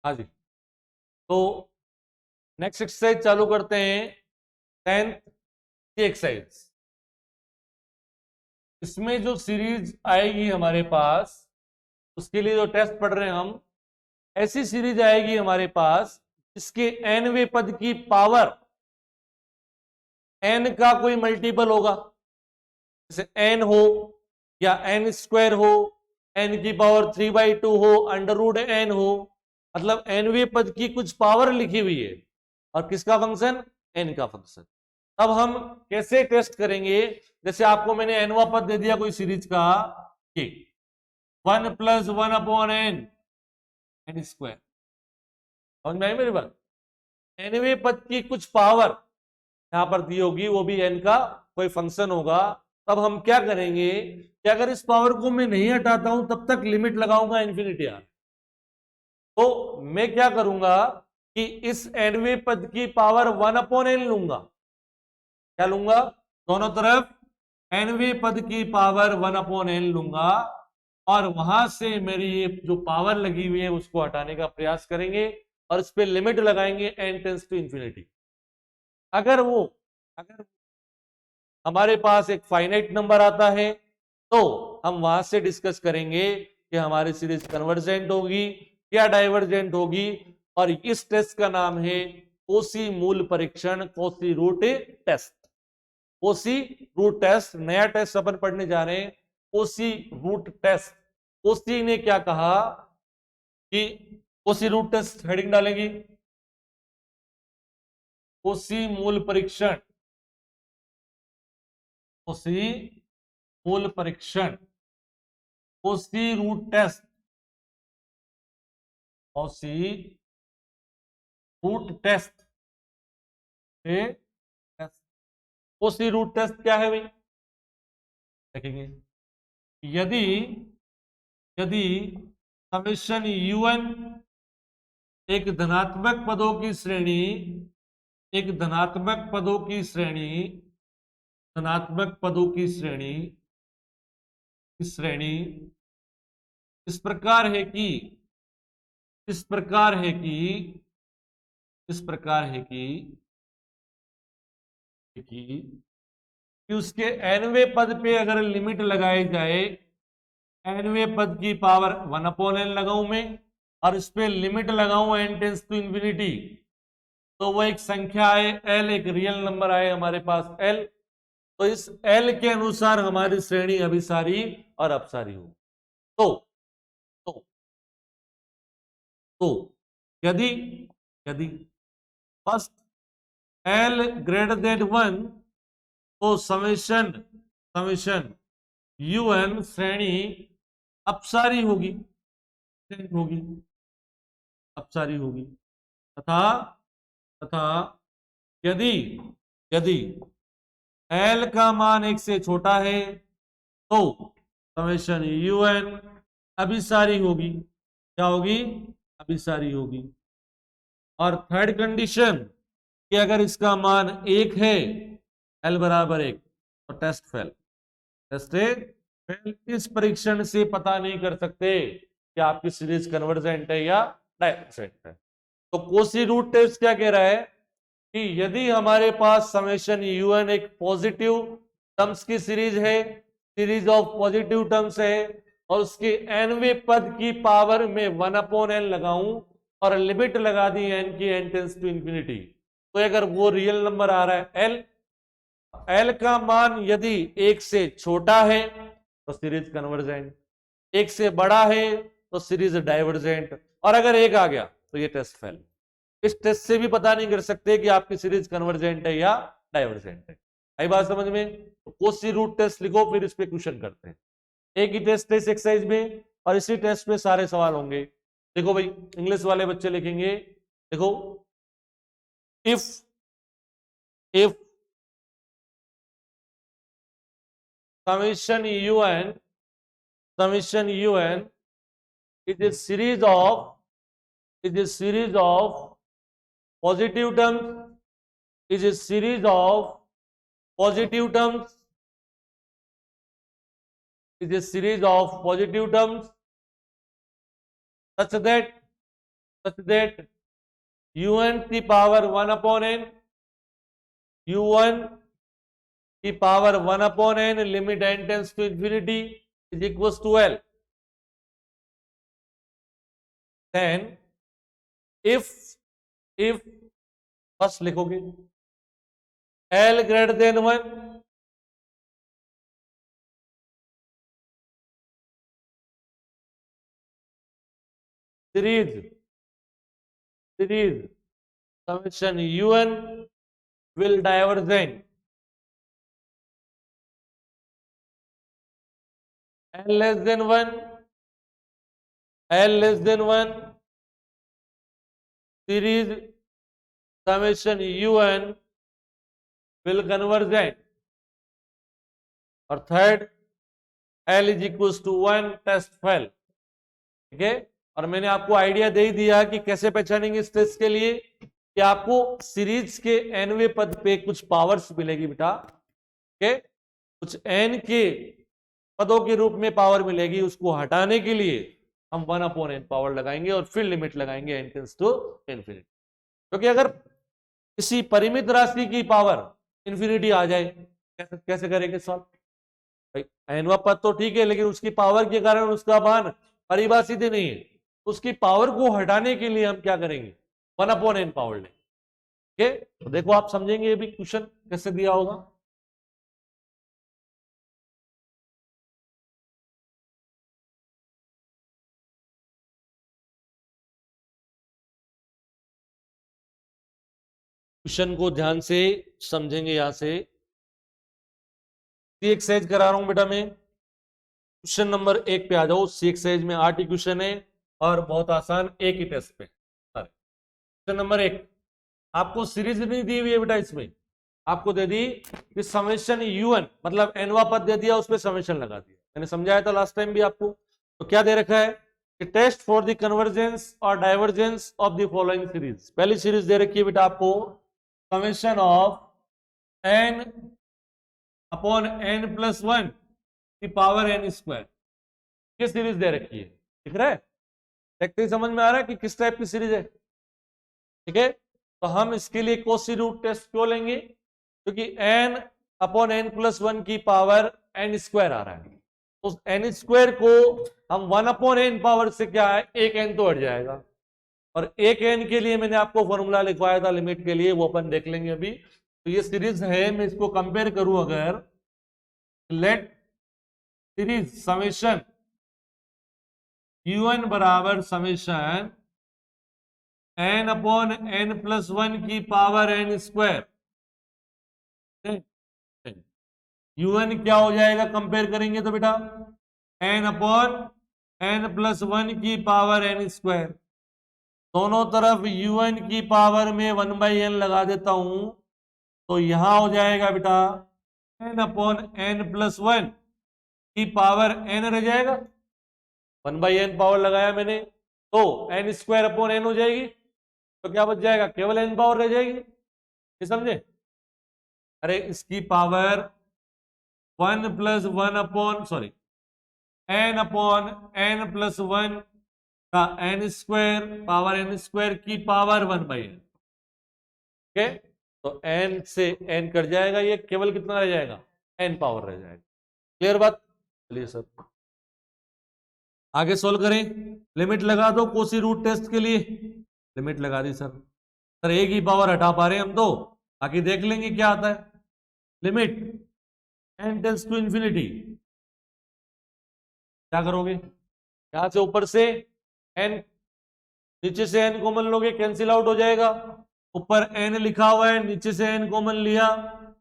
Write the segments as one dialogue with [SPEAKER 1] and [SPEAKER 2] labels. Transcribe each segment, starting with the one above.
[SPEAKER 1] हाँ जी, तो next exercise चालू करते हैं। 10th की एक्सरसाइज, इसमें जो सीरीज आएगी हमारे पास, उसके लिए जो टेस्ट पढ़ रहे हैं हम, ऐसी सीरीज आएगी हमारे पास जिसके nवें पद की पावर n का कोई मल्टीपल होगा, जैसे n हो या n स्क्वायर हो, n की पावर 3/2 हो, √n हो, मतलब nवें पद की कुछ पावर लिखी हुई है और किसका फंक्शन, n का फंक्शन। अब हम कैसे टेस्ट करेंगे, जैसे आपको मैंने एनवा पद दे दिया कोई सीरीज का कि 1 + 1/n n स्क्वायर, समझ में आई मेरी बात। nवें पद की कुछ पावर यहां पर दी होगी, वो भी n का कोई फंक्शन होगा। तब हम क्या करेंगे कि अगर इस पावर को मैं नहीं हटाता हूं तब तक लिमिट लगाऊंगा इन्फिनिटी आर। तो मैं क्या करूंगा कि इस nवें पद की पावर 1/n लूंगा। क्या लूंगा, दोनों तरफ nवें पद की पावर 1/n लूंगा और वहां से मेरी ये जो पावर लगी हुई है उसको हटाने का प्रयास करेंगे और इस पे लिमिट लगाएंगे n टेंस टू इंफिनिटी। अगर हमारे पास एक फाइनाइट नंबर आता है तो हम वहां से डिस्कस करेंगे कि हमारी सीरीज कन्वर्जेंट होगी या डाइवर्जेंट होगी, और इस टेस्ट का नाम है कोसी मूल परीक्षण, Cauchy root test. Cauchy root test नया टेस्ट अपन पढ़ने जा रहे हैं, कोसी रूट टेस्ट। कोसी ने क्या कहा कि कोसी रूट टेस्ट हेडिंग डालेंगी, कोसी मूल परीक्षण, कोसी मूल परीक्षण, Cauchy root test, Cauchy root test, Cauchy root test क्या है भाई, देखेंगे। यदि यदि समेशन un एक धनात्मक पदों की श्रेणी, एक धनात्मक पदों की श्रेणी, धनात्मक पदों की श्रेणी, श्रेणी इस प्रकार है कि, इस प्रकार है कि, इस प्रकार है कि उसके nवें पद पे अगर लिमिट लगाई जाए, nवें पद की पावर 1/n लगाऊं मैं और इस पे लिमिट लगाऊं n टेंस टू इंफिनिटी, तो वो एक संख्या है l, एक रियल नंबर आए हमारे पास l। तो इस l के अनुसार हमारी श्रेणी अभिसारी और अपसारी हो। तो तो तो यदि यदि फर्स्ट l ग्रेटर देन 1, तो समेशन समेशन un श्रेणी अपसारी होगी, होगी अपसारी होगी। तथा तथा यदि यदि l का मान 1 से छोटा है तो समेशन un अभिसारी होगी। क्या होगी, अभिसारी होगी। और थर्ड कंडीशन कि अगर इसका मान 1 है, l बराबर 1, तो टेस्ट फेल, टेस्ट फेल। इस परीक्षण से पता नहीं कर सकते कि आपकी सीरीज कन्वर्जेंट है या डाइवर्जेंट है। तो कोसी रूट टेस्ट क्या कह रहा है कि यदि हमारे पास समेशन un एक पॉजिटिव टर्म्स की सीरीज है, सीरीज ऑफ पॉजिटिव टर्म्स है, और उसके nवें पद की पावर में 1/n लगाऊं और लिमिट लगा दी n की, n टेंस टू इंफिनिटी, तो अगर वो रियल नंबर आ रहा है l का मान यदि 1 से छोटा है तो सीरीज कन्वर्जेंट, 1 से बड़ा है तो सीरीज डाइवर्जेंट, और अगर 1 आ गया तो ये टेस्ट फेल। इस टेस्ट से भी पता नहीं कर सकते कि आपकी सीरीज कन्वर्जेंट है या डाइवर्जेंट है। आई बात समझ में। तो कोसी रूट टेस्ट लिखो, फिर इस पे क्वेश्चन करते हैं। एक ही टेस्ट है इस एक्सरसाइज में और इसी टेस्ट में सारे सवाल होंगे। देखो भाई, इंग्लिश वाले बच्चे लिखेंगे, देखो, if summation un is a series of positive terms, is a series of positive terms, is a series of positive terms such that such that un की पावर 1 अपॉन एन, u1 की power 1 upon n, limit n tends to infinity is equal to l. Then if first लिखोगे l greater than 1, series summation un will divergent l less than 1, series summation un will convergent. और third l is equal to 1 test fail. ठीक है, और मैंने आपको idea दे ही दिया कि कैसे पहचानेंगे इस टेस्ट के लिए कि आपको सीरीज के nवें पद पे कुछ पावर्स मिलेगी बेटा. ठीक है, कुछ n के पदों के रूप में पावर मिलेगी, उसको हटाने के लिए हम 1 अपॉन n पावर लगाएंगे और फिर लिमिट लगाएंगे n टेंस टू इंफिनिटी. क्योंकि अगर किसी परिमित राशि की पावर इंफिनिटी आ जाए कैसे करेंगे सॉल्व? भाई nवा पद तो ठीक है, लेकिन उसकी पावर के कारण उसका मान परिभाषित ही नहीं है. उसकी पावर को हटाने के लिए हम क्या करेंगे? 1 अपॉन n पावर लेंगे. ठीक है, तो देखो आप समझेंगे ये भी क्वेश्चन कैसे दिया होगा. क्वेश्चन को ध्यान से समझेंगे. यहां से सी एक्सरसाइज करा रहा हूं बेटा मैं. क्वेश्चन नंबर 1 पे आ जाओ. सी एक्सरसाइज में 8 ही क्वेश्चन है और बहुत आसान, एक ही टेस्ट पे. क्वेश्चन नंबर 1 आपको सीरीज नहीं दी हुई है बेटा, इसमें आपको दे दी कि समेशन un मतलब nवा पद दे दिया, उसमें समेशन लगा दिया. मैंने समझाया था लास्ट टाइम भी आपको. तो क्या दे रखा है कि टेस्ट फॉर द कन्वर्जेंस और divergence of the following series. पहली सीरीज दे रखी है बेटा आपको summation of n upon n plus 1 की पावर n स्क्वायर. ये सीरीज दे रखी है. दिख रहा है? देखते ही समझ में आ रहा है कि किस टाइप की सीरीज है. ठीक है, तो हम इसके लिए कोसी रूट टेस्ट क्यों लेंगे? क्योंकि n अपॉन n प्लस 1 की पावर n स्क्वायर आ रहा है. उस n स्क्वायर को हम 1 अपॉन n पावर से क्या है, एक n तो हट जाएगा. और एक n के लिए मैंने आपको फॉर्मूला लिखवाया था लिमिट के लिए, वो अपन देख लेंगे अभी. तो ये सीरीज है, मैं इसको कंपेयर करूं अगर, लेट सीरीज समेशन un बराबर summation n upon n plus 1 की पावर n स्क्वायर. un क्या हो जाएगा कंपेयर करेंगे तो बेटा, n अपॉन n प्लस 1 की पावर n स्क्वायर. दोनों तरफ un की पावर में 1/n लगा देता हूं, तो यहां हो जाएगा बेटा n अपॉन n प्लस 1 की पावर n रह जाएगा. 1/n पावर लगाया मैंने, तो n स्क्वायर अपॉन n हो जाएगी. तो क्या बच जाएगा? केवल n पावर रह जाएगी. ये समझे? अरे इसकी power 1 plus 1 upon sorry n upon n plus 1 का n square power n square की पावर 1/n. ठीक है, तो n से n कट जाएगा, ये केवल कितना रह जाएगा? n पावर रह जाएगा. क्लियर बात? चलिए सर आगे सोल्व करें. लिमिट लगा दो कोसी रूट टेस्ट के लिए. लिमिट लगा दी सर. सर एक ही पावर हटा पा रहे हैं हम तो, बाकी देख लेंगे क्या आता है. Limit n tends to infinity. क्या करोगे? यहां से ऊपर से n, नीचे से n कॉमन लोगे, कैंसिल आउट हो जाएगा. ऊपर n लिखा हुआ है, नीचे से n कॉमन लिया,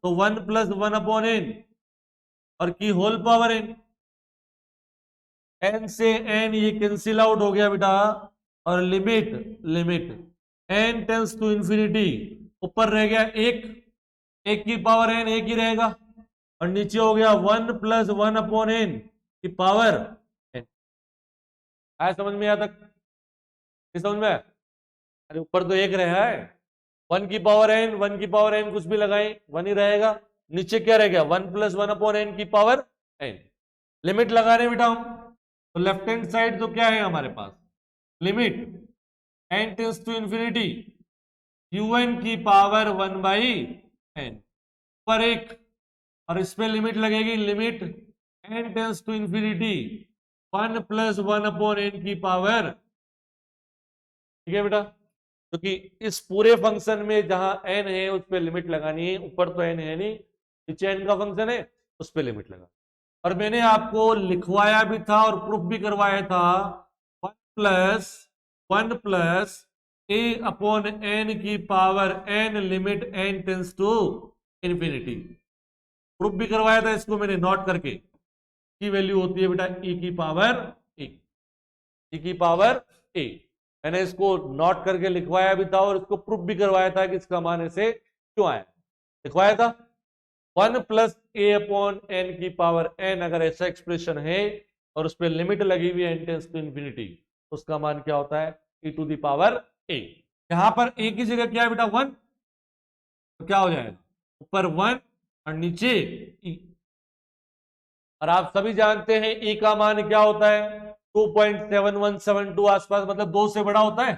[SPEAKER 1] तो 1 प्लस 1 अपॉन n और की होल पावर n. n से n ये कैंसिल आउट हो गया बेटा. और limit n tends to infinity, ऊपर रह गया एक की पावर n एक ही रहेगा, और नीचे हो गया 1 प्लस 1 अपॉन n की पावर n. आया समझ में? यहां तक समझ में? अरे ऊपर तो एक रहा है, 1 की पावर n कुछ भी लगाए 1 ही रहेगा. नीचे क्या रह गया? 1 प्लस 1 अपॉन n की पावर n. लिमिट लगा रहे बेटा हम, तो लेफ्ट हैंड साइड तो क्या है हमारे पास? लिमिट एन टेंस टू इंफिनिटी un की पावर 1/n पर एक, और इस पे लिमिट लगेगी, limit n tends to infinity 1 + 1/n की पावर, ठीक है बेटा। क्योंकि इस पूरे फंक्शन में जहां n है उस पर लिमिट लगानी है, ऊपर तो n है नहीं, नीचे n का फंक्शन है, उस पर लिमिट लगा। और मैंने आपको लिखवाया भी था और प्रूफ भी करवाया था, 1 + 1 + a/n की power n limit n tends to infinity. Proof भी करवाया था इसको मैंने नोट करके, की वैल्यू होती है बेटा e की पावर ए, e की पावर ए। मैंने इसको नोट करके लिखवाया भी था और इसको प्रूफ भी करवाया था कि इसका मान ऐसे क्यों आया, लिखवाया था। 1 + a/n की पावर n अगर ऐसा एक्सप्रेशन है और उस पर लिमिट लगी हुई है n टेंस टू इंफिनिटी, उसका मान क्या होता है, e to the power a। यहां पर a की जगह क्या है बेटा 1, तो क्या हो जाएगा, ऊपर 1 और नीचे e। और आप सभी जानते हैं e का मान क्या होता है, 2.7172 आसपास, मतलब 2 से बड़ा होता है,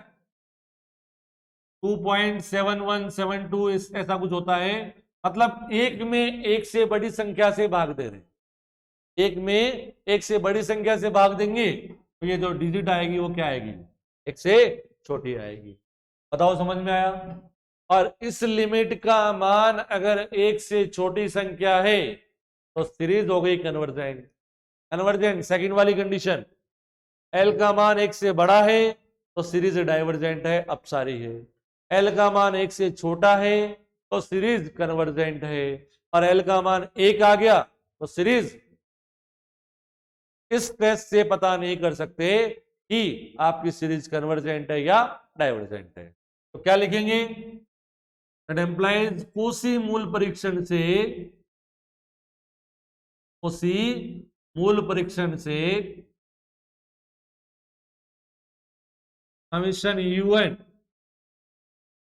[SPEAKER 1] 2.7172 ऐसा कुछ होता है। मतलब एक में एक से बड़ी संख्या से भाग दे रहे, एक में एक से बड़ी संख्या से भाग देंगे तो ये जो डिजिट आएगी वो क्या आएगी, एक से छोटी आएगी। बताओ समझ में आया। और इस लिमिट का मान अगर एक से छोटी संख्या है तो सीरीज हो गई कन्वर्जेंट। कन्वर्जेंट सेकंड वाली कंडीशन, एल का मान एक से बड़ा है तो सीरीज डाइवर्जेंट है, अपसारी है। एल का मान एक से छोटा है तो सीरीज कन्वर्जेंट है, और एल का मान एक आ गया तो सीरीज, इस टेस्ट से पता नहीं कर सकते कि आपकी सीरीज कन्वर्जेंट है या डाइवर्जेंट है। तो क्या लिखेंगे, दैट एम्प्लाइज कोसी मूल परीक्षण से, कोसी मूल परीक्षण से समीशन un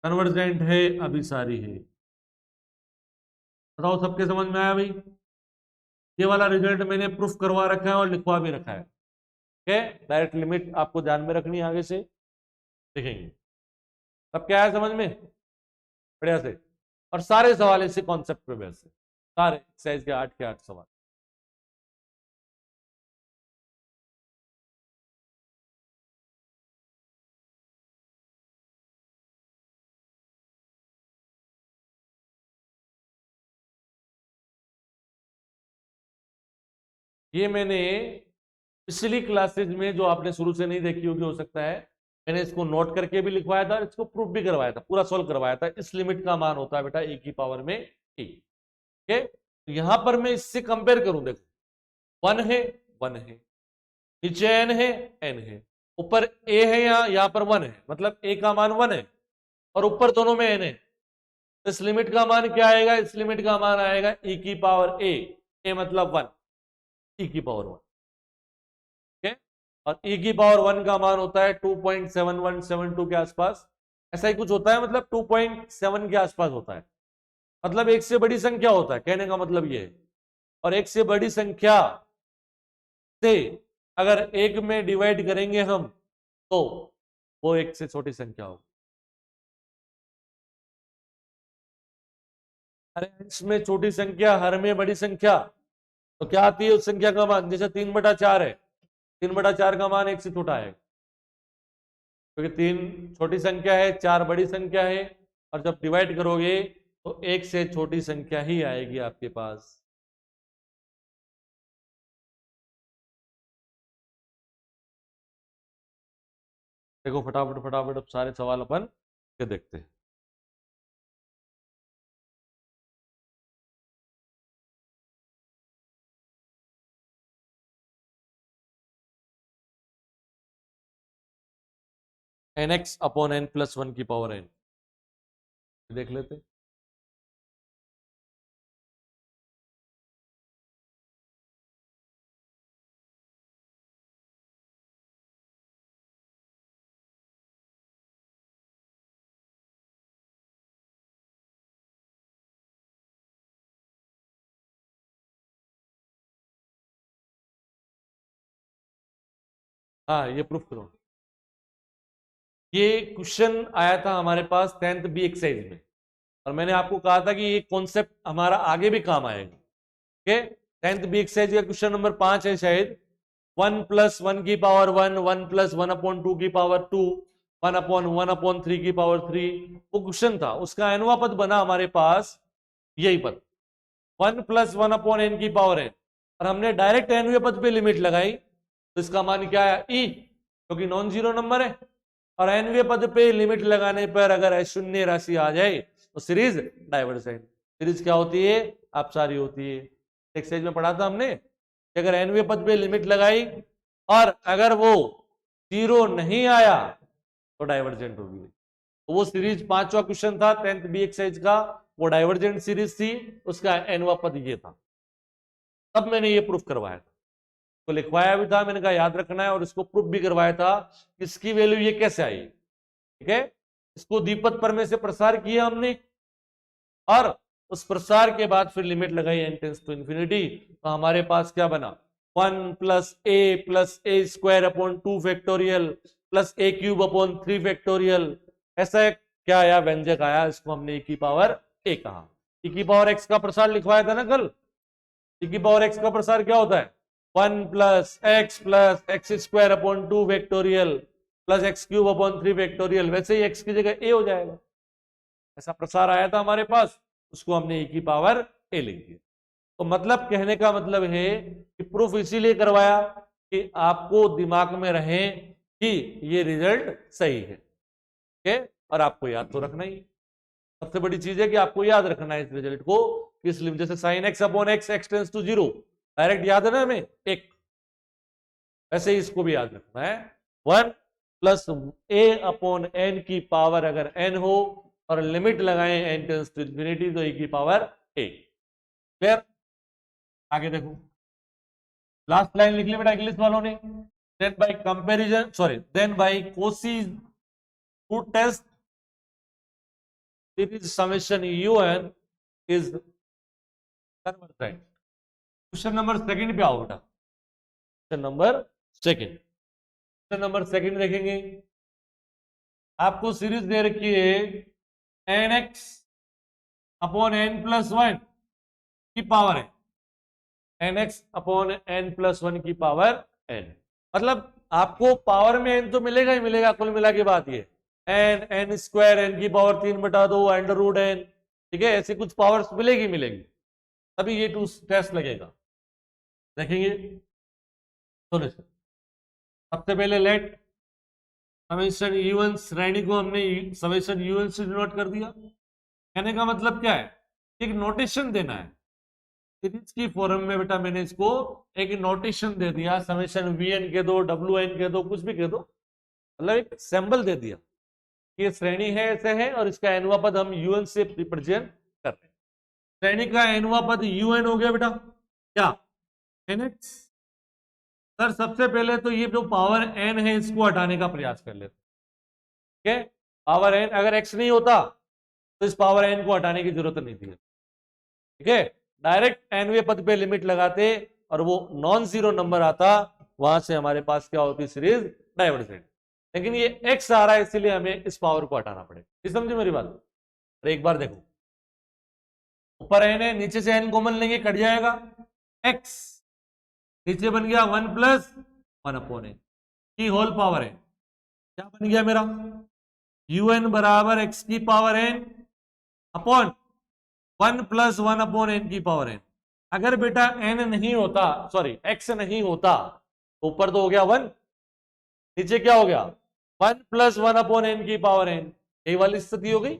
[SPEAKER 1] कन्वर्जेंट है, अभिसारी है। बताओ सबके समझ में आया भाई। ये वाला रिजल्ट मैंने प्रूफ करवा रखा है और लिखवा भी रखा है, ठीक, डायरेक्ट लिमिट आपको ध्यान में रखनी है, आगे से देखेंगे। सब क्या है समझ में, बढ़िया से। और सारे सवाल इसी कॉन्सेप्ट पे बेस है, सारे एक्सरसाइज के 8 के 8 सवाल। ये मैंने पिछली क्लासेज में जो आपने शुरू से नहीं देखी होगी, हो सकता है, मैंने इसको नोट करके भी लिखवाया था और इसको प्रूफ भी करवाया था, पूरा सॉल्व करवाया था। इस लिमिट का मान होता है बेटा ए की पावर में ए, ठीक है। तो यहां पर मैं इससे कंपेयर करूं, देखो 1 है, 1 है, नीचे एन है, एन है, ऊपर ए है, यहां पर 1 है, मतलब ए का मान 1 है और ऊपर दोनों में एन है। इस लिमिट का मान क्या आएगा, इस लिमिट का मान आएगा e की पावर ए मतलब 1, e की पावर 1, ठीक है। और e की पावर 1 का मान होता है 2.7172 के आसपास, ऐसा ही कुछ होता है, मतलब 2.7 के आसपास होता है, मतलब एक से बड़ी संख्या होता है, कहने का मतलब ये है। और एक से बड़ी संख्या से अगर एक में डिवाइड करेंगे हम तो वो एक से छोटी संख्या होगी। अरे इसमें छोटी संख्या, हर में बड़ी संख्या, तो क्या आती है उस संख्या का मान, जैसे 3/4 है, 3/4 का मान एक से छोटा है, क्योंकि 3 छोटी संख्या है, 4 बड़ी संख्या है, और जब डिवाइड करोगे तो एक से छोटी संख्या ही आएगी आपके पास। देखो फटाफट फटाफट अब सारे सवाल अपन के देखते हैं। nx/n+1 की पावर n देख लेते हैं। हाँ ये प्रूफ करो। ये क्वेश्चन आया था हमारे पास 10th बी एक्सरसाइज में, और मैंने आपको कहा था कि ये कॉन्सेप्ट हमारा आगे भी काम आएगा। ओके, 10th बी एक्सरसाइज का क्वेश्चन नंबर 5 है शायद। 1 + 1 की पावर 1, 1 + 1/2 की पावर 2, 1/1/3 की पावर 3, वो क्वेश्चन था। उसका nवां पद बना हमारे पास यही पद 1 + 1/n की पावर n, और हमने डायरेक्ट nवें पद पे लिमिट लगाई, तो इसका मान क्या है e, क्योंकि नॉन जीरो नंबर है। और nवें पद पे लिमिट लगाने पर अगर अशून्य राशि आ जाए तो सीरीज डाइवर्जेंट। सीरीज क्या होती है? अपसारी होती है। एक्सरसाइज में पढ़ा था हमने कि अगर nवें पद पे लिमिट लगाई और अगर वो जीरो नहीं आया तो डाइवर्जेंट होगी। तो वो सीरीज पांचवा क्वेश्चन था 10th बी एक्सरसाइज का, वो डाइवर्जेंट सीरीज थी, उसका nवां पद ये था। तब मैंने ये प्रूफ करवाया था, तो लिखवाया भी था, मैंने कहा याद रखना है, और इसको प्रूफ भी करवाया था इसकी वैल्यू ये कैसे आई। ठीक है, इसको द्विपद प्रमेय से प्रसार किया हमने, और उस प्रसार के बाद फिर लिमिट लगाई n टेंड्स टू इंफिनिटी, तो हमारे पास क्या बना 1 + a + a² factorial plus a³ 3 ऐसा एक क्या आया, व्यंजक आया, इसको हमने e की पावर a कहा। e की पावर x का प्रसार लिखवाया था ना कल। e की पावर x का प्रसार क्या होता है? 1 + x + x² factorial plus x³ 3 वैसे ही x की जगह a हो जाएगा। ऐसा प्रसार आया था हमारे पास, उसको हमने e की पावर a लिख दिया। तो मतलब कहने का मतलब है कि प्रूफ इसीलिए करवाया कि आपको दिमाग में रहे कि ये रिजल्ट सही है। ओके, और आपको याद तो रखना ही, सबसे बड़ी चीज है कि आपको याद रखना है इस रिजल्ट को। किस लिमिट, जैसे sin x/x x tends to 0 direct याद है ना हमें एक, वैसे ही इसको भी याद रखना है। 1 + a/n की पावर अगर n हो और लिमिट लगाएं n टेंड्स टू इंफिनिटी तो e की पावर a। क्लियर? आगे देखो, लास्ट लाइन लिख ली बेटा इंग्लिश वालों ने। Then by comparison, sorry, then by Cauchy's root test series summation un is convergent। Question number second पे आओ बेटा, question number second. Question number second देखेंगे, आपको सीरीज दे रखी है nx/n+1 की पावर है, nx/n+1 की पावर n, मतलब आपको पावर में n तो मिलेगा ही मिलेगा, कुल मिला के बात ये n² n की पावर 3/2 √n, ठीक है, ऐसी कुछ पावर्स मिलेगी मिलेगी, तभी ये टू टेस्ट लगेगा। देखेंगे सोल्यूशन। सबसे पहले लेट समेशन u1 श्रेणी को हमने समेशन u1 से डिनोट कर दिया। कहने का मतलब क्या है, एक नोटेशन देना है सीरीज की फॉर्म में बेटा, मैंने इसको एक नोटेशन दे दिया, समेशन vn कह दो, wn कह दो, कुछ भी कह दो, मतलब एक सिंबल दे दिया, ये श्रेणी है ऐसे है, और इसका nवां पद हम un से रिप्रेजेंट कर रहे हैं। श्रेणी का nवां पद un हो गया बेटा, क्या nx। सर सबसे पहले तो ये जो पावर n है इसको हटाने का प्रयास कर लेते, ठीक है। पावर n अगर x नहीं होता तो इस पावर n को हटाने की जरूरत नहीं थी, ठीक है। डायरेक्ट nवें पद पे लिमिट लगाते और वो नॉन जीरो नंबर आता, वहां से हमारे पास क्या होती, सीरीज डाइवर्जेंट। लेकिन ये x आ रहा है इसीलिए हमें इस पावर को हटाना पड़ेगा, समझे मेरी बात? अरे एक बार देखो, ऊपर n है, नीचे से n कॉमन लेंगे कट जाएगा, x नीचे बन गया 1 + 1/n की होल पावर है, क्या बन गया मेरा un बराबर x की पावर n अपॉन 1 + 1/n की पावर n। अगर बेटा n नहीं होता, सॉरी x नहीं होता, तो ऊपर तो हो गया 1, नीचे क्या हो गया 1 + 1/n की पावर n, यही वाली स्थिति हो गई।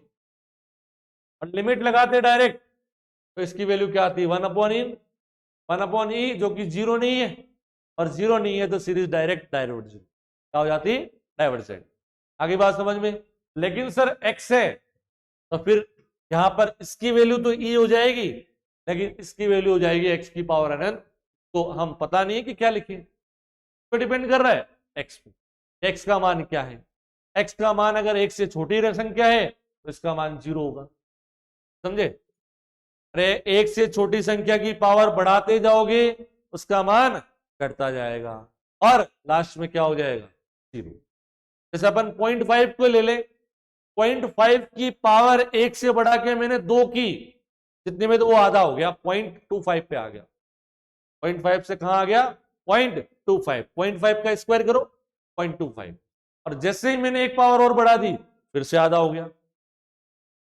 [SPEAKER 1] और लिमिट लगाते डायरेक्ट तो इसकी वैल्यू क्या आती है 1/e जो कि जीरो नहीं है, और जीरो नहीं है तो सीरीज डायरेक्ट डाइवर्जेंट क्या हो जाती, डाइवर्जेंट। आगे बात समझ में? लेकिन सर x है तो फिर यहां पर इसकी वैल्यू तो e हो जाएगी, लेकिन इसकी वैल्यू हो जाएगी x की पावर अनंत, तो हम पता नहीं है कि क्या लिखें, तो डिपेंड कर रहा है x पे। x का मान क्या है, x का मान अगर 1 से छोटी संख्या है तो इसका मान 0 होगा, समझे? अरे 1 से छोटी संख्या की पावर बढ़ाते जाओगे उसका मान घटता जाएगा, और लास्ट में क्या हो जाएगा 0। जैसे अपन 0.5 को ले ले, 0.5 की पावर 1 से बढ़ा के मैंने 2 की, जितने में तो वो आधा हो गया, 0.25 पे आ गया। 0.5 से कहां आ गया? 0.25। 0.5 का स्क्वायर करो 0.25, और जैसे ही मैंने एक पावर और बढ़ा दी फिर से आधा हो गया।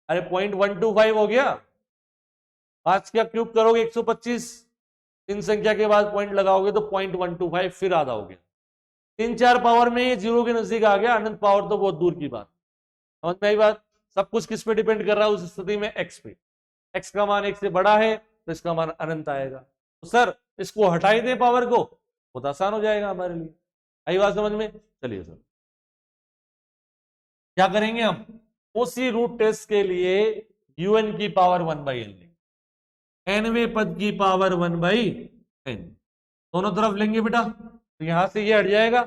[SPEAKER 1] अरे 0.125 हो गया। 5 का क्यूब करोगे 125, 3 संख्या के बाद पॉइंट लगाओगे तो 0.125 फिर आधा हो गया। 3-4 पावर में ये जीरो के नजदीक आ गया, अनंत पावर तो बहुत दूर की बात। समझ में आई बात? सब कुछ किस पे डिपेंड कर रहा है उस स्थिति में? एक्स पे। एक्स का मान 1 से बड़ा है तो इसका मान अनंत आएगा। तो सर इसको हटाई दें पावर को, बहुत आसान हो जाएगा हमारे लिए। आई बात समझ में? चलिए सर क्या करेंगे हम, उसी रूट टेस्ट के लिए un की पावर 1/n, nवें पद की पावर 1/n दोनों तरफ लेंगे बेटा, तो यहां से ये हट जाएगा,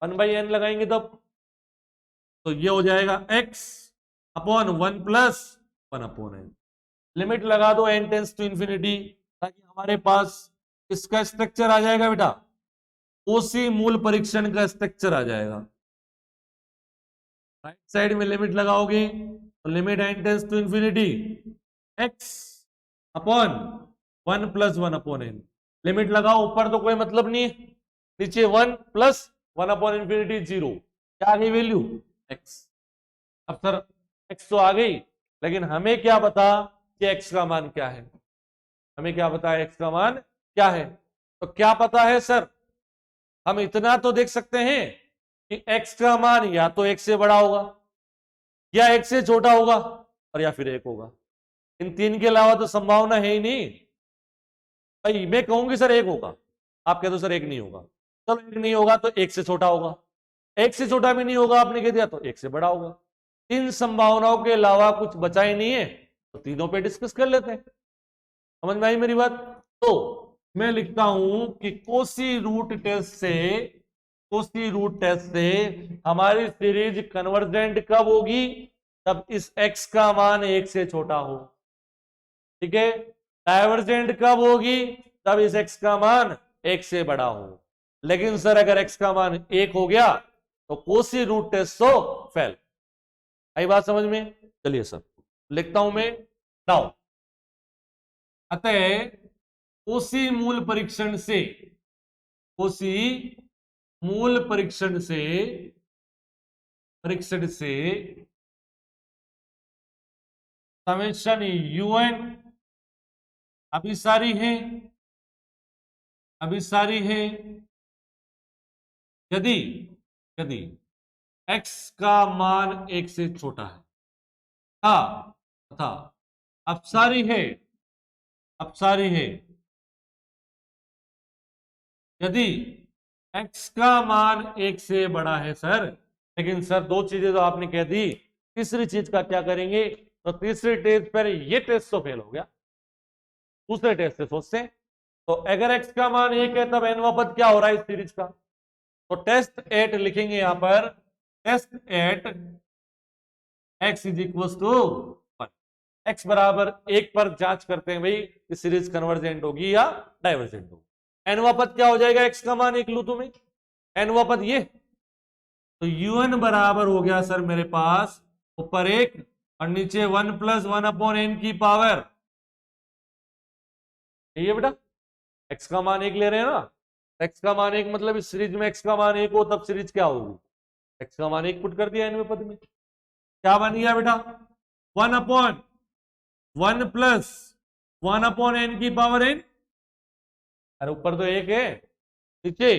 [SPEAKER 1] 1/n लगाएंगे तब तो ये हो जाएगा x upon 1 plus 1/n। Limit लगा दो n टेंस टू इंफिनिटी, ताकि हमारे पास इसका स्ट्रक्चर आ जाएगा बेटा, उसी मूल परीक्षण का स्ट्रक्चर आ जाएगा। राइट साइड में लिमिट लगाओगे तो limit n tends to infinity x upon 1 plus 1/n। Limit लगाओ, ऊपर तो कोई मतलब नहीं है, नीचे 1 प्लस 1/इंफिनिटी 0, क्या आ गई वैल्यू? x। अब सर x तो आ गई, लेकिन हमें क्या पता कि x का मान क्या है? हमें क्या पता है x का मान क्या है? तो क्या पता है सर, हम इतना तो देख सकते हैं कि x का मान या तो 1 से बड़ा होगा, या 1 से छोटा होगा, और या फिर 1 होगा। इन तीन के अलावा तो संभावना है ही नहीं। भाई मैं कहूंगी सर 1 होगा, आप कहते हो सर 1 नहीं होगा। चलो 1 नहीं होगा तो 1 से छोटा होगा, 1 से छोटा भी नहीं होगा आपने कह दिया, तो 1 से बड़ा होगा। इन संभावनाओं के अलावा कुछ बचा ही नहीं है, तो तीनों पे डिस्कस कर लेते हैं। समझ में आई मेरी बात? तो मैं लिखता हूं कि कोसी रूट टेस्ट से हमारी सीरीज कन्वर्जेंट कब होगी? तब इस x का मान 1 से छोटा हो। ठीक है, डाइवर्जेंट कब होगी? तब इस x का मान 1 से बड़ा हो। लेकिन सर अगर x का मान 1 हो गया तो कोसी रूट टेस्ट तो फेल। आई बात समझ में? चलिए सर लिखता हूं मैं नाउ, अतः कोसी मूल परीक्षण से समेशन un अभिसारी है यदि x का मान 1 से छोटा है, तथा अपसारी है यदि x का मान 1 से बड़ा है सर। लेकिन सर दो चीजें तो आपने कह दी, तीसरी चीज का क्या करेंगे? तो तीसरी टेस्ट पर ये टेस्ट तो फेल हो गया, दूसरे टेस्ट से सोचते हैं। तो अगर x का मान 1 है तब nवां पद क्या हो रहा है इस सीरीज का? तो टेस्ट एट लिखेंगे यहां पर, test at x is equal to 1। x बराबर 1 पर जांच करते हैं भाई इस सीरीज कन्वर्जेंट होगी या डाइवर्जेंट होगी। nवां पद क्या हो जाएगा? x का मान 1 लू तो मैं, nवां पद ये, तो un बराबर हो गया सर मेरे पास ऊपर 1 और नीचे 1 प्लस 1/n की पावर। ये बेटा x का मान 1 ले रहे हैं ना, x का मान 1 मतलब इस सीरीज में x का मान 1 हो तब सीरीज क्या होगी? x का मान 1 पुट कर दिया nवें पद में, क्या बन गया बेटा? 1/1 प्लस 1/n की पावर n। अरे ऊपर तो 1 है, नीचे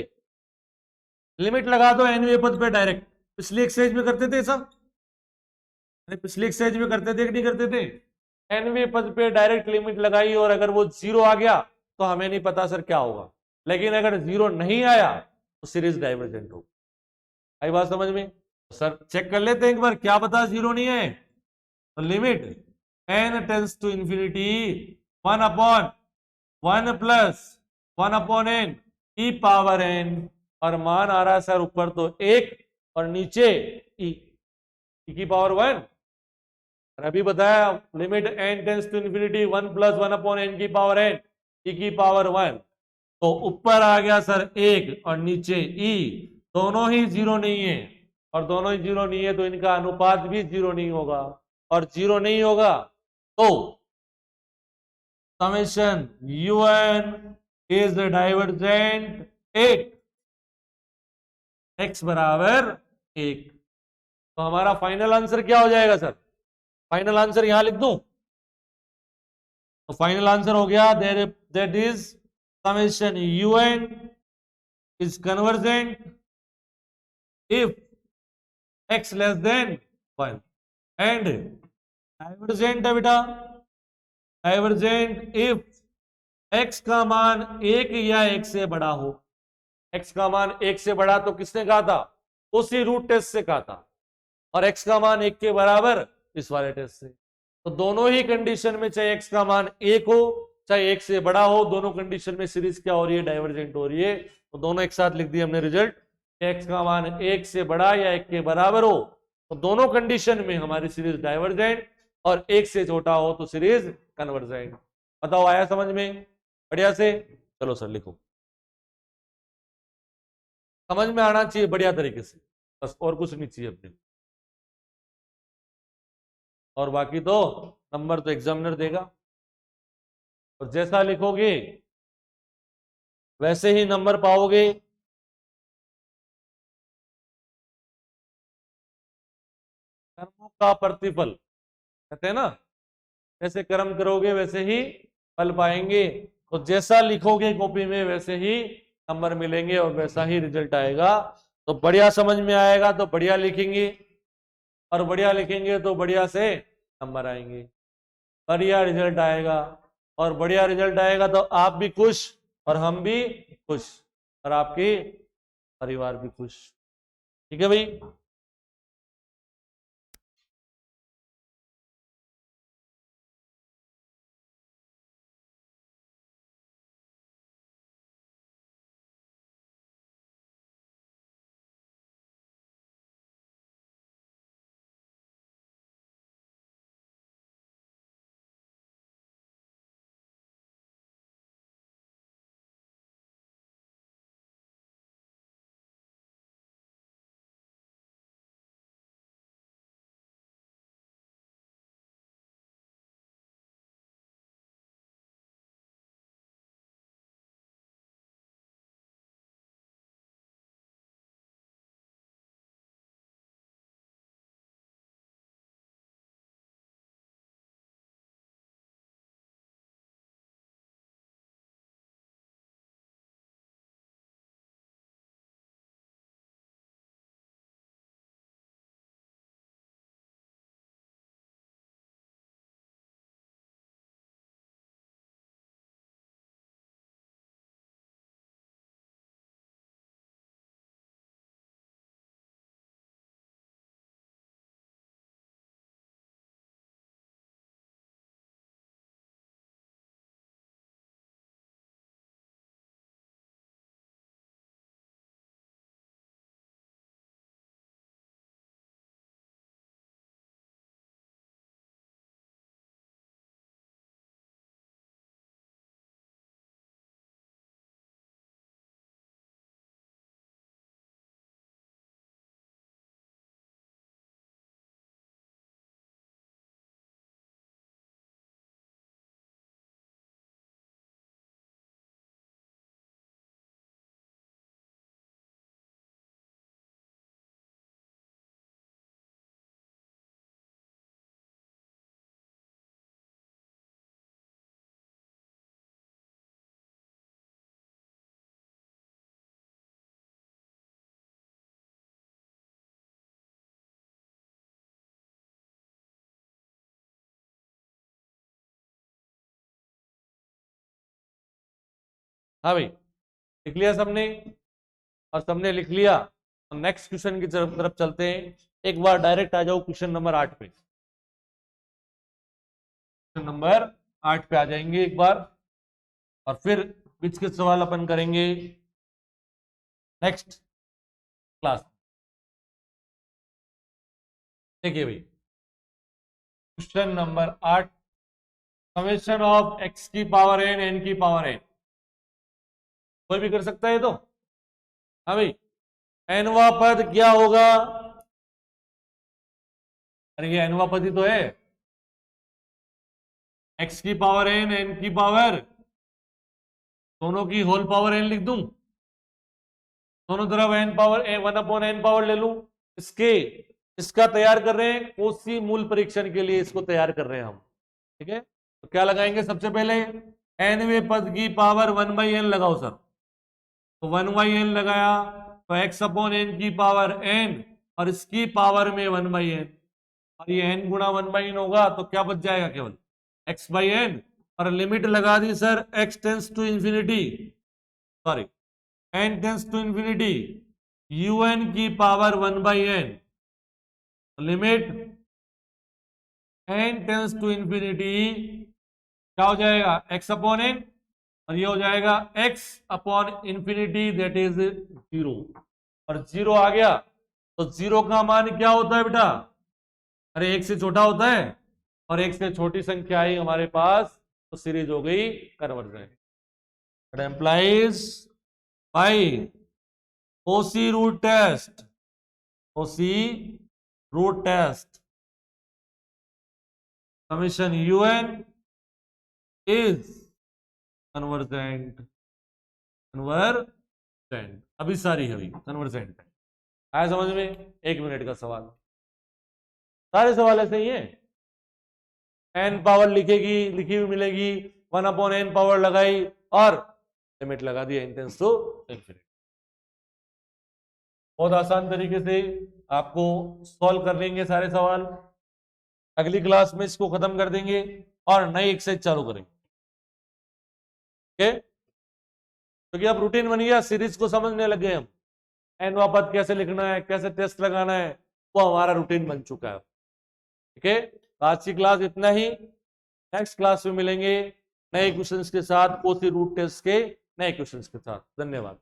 [SPEAKER 1] लिमिट लगा दो nवें पद पे डायरेक्ट। पिछली एक्सरसाइज में करते थे सब, पिछली एक्सरसाइज में करते थे कि नहीं करते थे? nवें पद पे डायरेक्ट लिमिट लगाई और अगर वो 0 आ गया तो हमें नहीं पता सर क्या होगा, लेकिन अगर 0 नहीं आया तो सीरीज डाइवर्जेंट होगी। आई बात समझ में? सर चेक कर लेते हैं एक बार, क्या पता 0 नहीं है। तो limit n tends to infinity 1/1 plus 1/n की पावर n, और मान आ रहा है सर ऊपर तो 1 और नीचे e की पावर 1। और अभी बताया limit n tends to infinity 1 plus 1/n की पावर n e की पावर 1, तो ऊपर आ गया सर 1 और नीचे e, दोनों ही 0 नहीं है, और दोनों ही जीरो नहीं है तो इनका अनुपात भी जीरो नहीं होगा, और जीरो नहीं होगा तो समेशन un इज डाइवर्जेंट एक, x बराबर एक। तो हमारा फाइनल आंसर क्या हो जाएगा सर? फाइनल आंसर यहां लिख दूं? तो फाइनल आंसर हो गया that is summation un is convergent if x less than 1 and divergent है बेटा, डाइवर्जेंट इफ x का मान एक या एक से बड़ा हो। x का मान एक से बड़ा तो किसने कहा था? उसी रूट टेस्ट से कहा था। और x का मान एक के बराबर इस वाले टेस्ट से। तो दोनों ही कंडीशन में, चाहे x का मान एक हो चाहे एक से बड़ा हो, दोनों कंडीशन में सीरीज क्या हो रही है? डाइवर्जेंट हो रही है। तो दोनों एक साथ लिख दिए हमने रिजल्ट, x का मान एक से बड़ा या एक के बराबर हो तो दोनों कंडीशन में हमारी सीरीज डाइवर्जेंट, और एक से छोटा हो तो सीरीज कन्वर्जेंट। बताओ आया समझ में? बढ़िया से। चलो सर लिखो, समझ में आना चाहिए बढ़िया तरीके से, बस और कुछ नहीं चाहिए अपने। और बाकी तो नंबर तो एग्जामिनर देगा, और जैसा लिखोगे वैसे ही नंबर पाओगे। कर्मों का प्रतिफल कहते हैं ना, जैसे कर्म करोगे वैसे ही फल पाएंगे। तो जैसा लिखोगे कॉपी में वैसे ही नंबर मिलेंगे और वैसा ही रिजल्ट आएगा। तो बढ़िया समझ में आएगा तो बढ़िया लिखेंगे, और बढ़िया लिखेंगे तो बढ़िया से नंबर आएंगे, बढ़िया रिजल्ट आएगा। और बढ़िया रिजल्ट आएगा तो आप भी खुश और हम भी खुश और आपके परिवार भी खुश। ठीक है भाई? हाँ भाई, लिख लिया सबने? और सबने लिख लिया तो नेक्स्ट क्वेश्चन की तरफ चलते हैं। एक बार डायरेक्ट आ जाओ क्वेश्चन नंबर 8 पे। क्वेश्चन नंबर 8 पे आ जाएंगे एक बार, और फिर बीच के सवाल अपन करेंगे नेक्स्ट क्लास। देखिए भाई, question number 8, summation of x की पावर n n की पावर n। कोई भी कर सकता है तो। हाँ भाई, nवा पद क्या होगा? अरे ये n वां पद ही तो है, x की पावर n, n की पावर, दोनों की होल पावर n लिख दूं, दोनों तरफ n पावर 1/n पावर ले लूं, इसका तैयार कर रहे हैं कोसी मूल परीक्षण के लिए, इसको तैयार कर रहे हैं हम। ठीक है, तो क्या लगाएंगे सबसे पहले, nवें पद की पावर 1/n लगाओ सर, तो 1/n लगाया तो x/n की पावर n और इसकी पावर में 1/n, और ये n गुणा 1/n होगा तो क्या बच जाएगा, केवल x/n, और लिमिट लगा दी sir x tends to infinity, sorry n tends to infinity un की power 1/n, limit n tends to infinity क्या हो जाएगा, x/n, और ये हो जाएगा x/इंफिनिटी दैट इज 0, और 0 आ गया तो 0 का मान क्या होता है बेटा, अरे 1 से छोटा होता है, और 1 से छोटी संख्या आई हमारे पास तो सीरीज हो गई convergent. It employs by Cauchy root test, Cauchy root test summation un is convergent, convergent, अभी सारी है कन्वर्जेंट है। आया समझ में, 1 मिनट का सवाल, सारे सवाल ऐसे ही हैं, n पावर लिखेगी, लिखी हुई मिलेगी, 1/n पावर लगाई और लिमिट लगा दी n टेंस टू इंफिनिटी। बहुत आसान तरीके से आपको सॉल्व कर लेंगे सारे सवाल। अगली क्लास में इसको खत्म कर देंगे और नई एक्सरसाइज चालू करेंगे। ओके, क्योंकि अब रूटीन बन गया, सीरीज को समझने लगे हम, n वां पद कैसे लिखना है, कैसे टेस्ट लगाना है, वो हमारा रूटीन बन चुका है। ठीक है, आज की क्लास इतना ही, नेक्स्ट क्लास में मिलेंगे नए क्वेश्चंस के साथ, कोसी रूट टेस्ट के नए क्वेश्चंस के साथ। धन्यवाद।